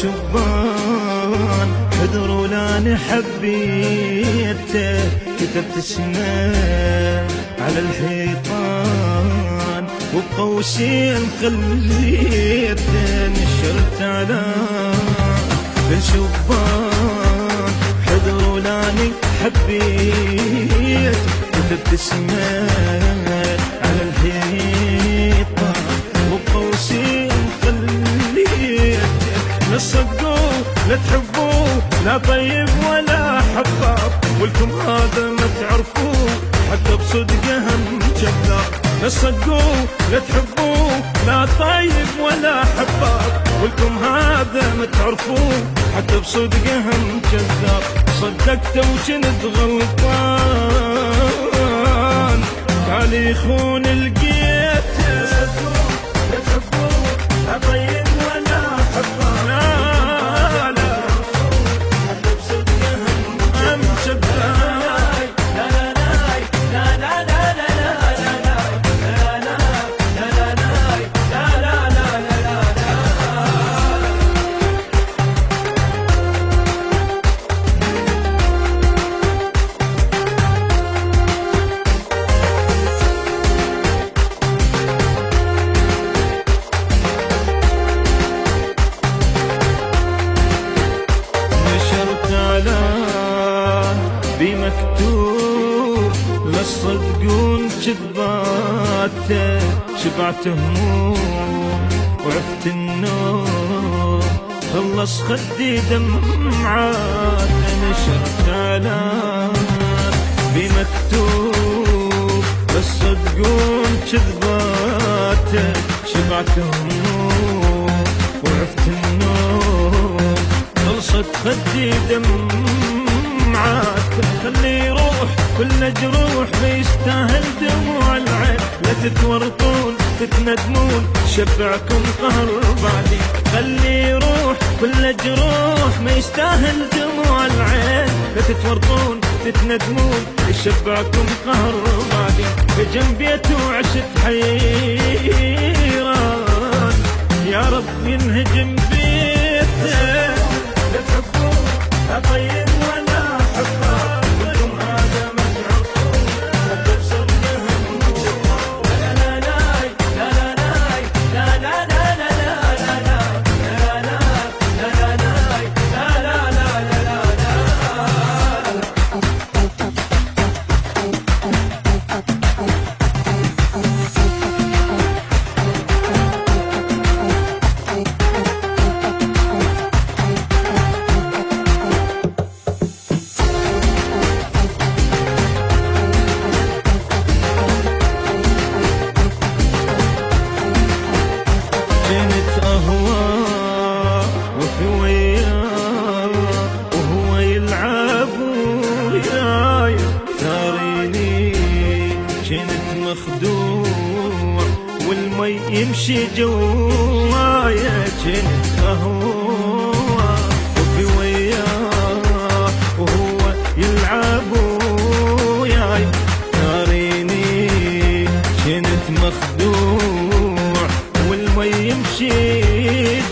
شبان حذروا لاني حبيته، كتبت اسمه على الحيطان وبقوسين خليته، نشرت على شبان حذروا لاني حبيته، كتبت اسمه على الحيطان وبقوسين خليته، لا تصدقوه لا تحبوه لا طيب ولا حباب، ولكم هذا ما تعرفوه حتى بصدقه هم كذاب. لا تصدقوه لا تحبوه لا طيب ولا حباب، ولكم هذا ما تعرفوه حتى بصدقه هم كذاب. صدقته وكنت غلطان قال يخون لقيته، لا تحبوه لا طيب ولا حباب، بمكتوب لا تصدقون كذباته، شبعت هموم وعفت النوم خلص خدي دمعات، نشرت علان بمكتوب لا تصدقون كذباته، شبعت هموم وعفت النوم خلصت خدي دمعات. خلي يروح كل جروح ما يستاهل دموع العين، لا تتورطون تتندمون شبعكم قهر بعدين. خلي يروح كل جروح ما يستاهل دموع العين، لا تتورطون تتندمون يشبعكم قهر بعدين. بجنبيته وعشت حيران يا رب ينهجم بيته، لا تحبون لا طيب ولا حباب، وهو يلعب وياي تاريني، كنت مخدوع والمي يمشي جوايا، كنت اهوى وفي وياه وهو يلعب وياي تاريني، كنت مخدوع والمي يمشي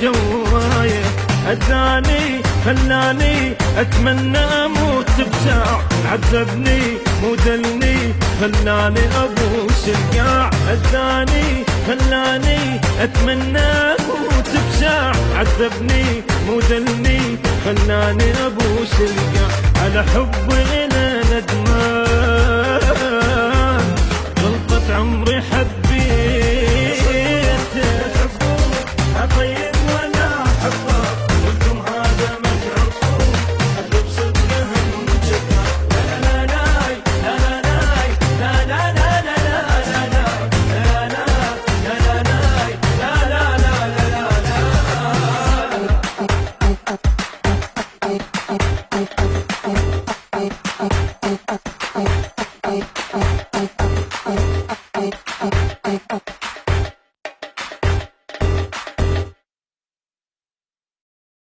جوايا. أداني خلاني أتمنى أموت بساع، عذبني مو دلني خلاني أبوس القاع. أداني خلاني أتمنى أموت بساع، عذبني مو دلني خلاني أبوس القاع. على حب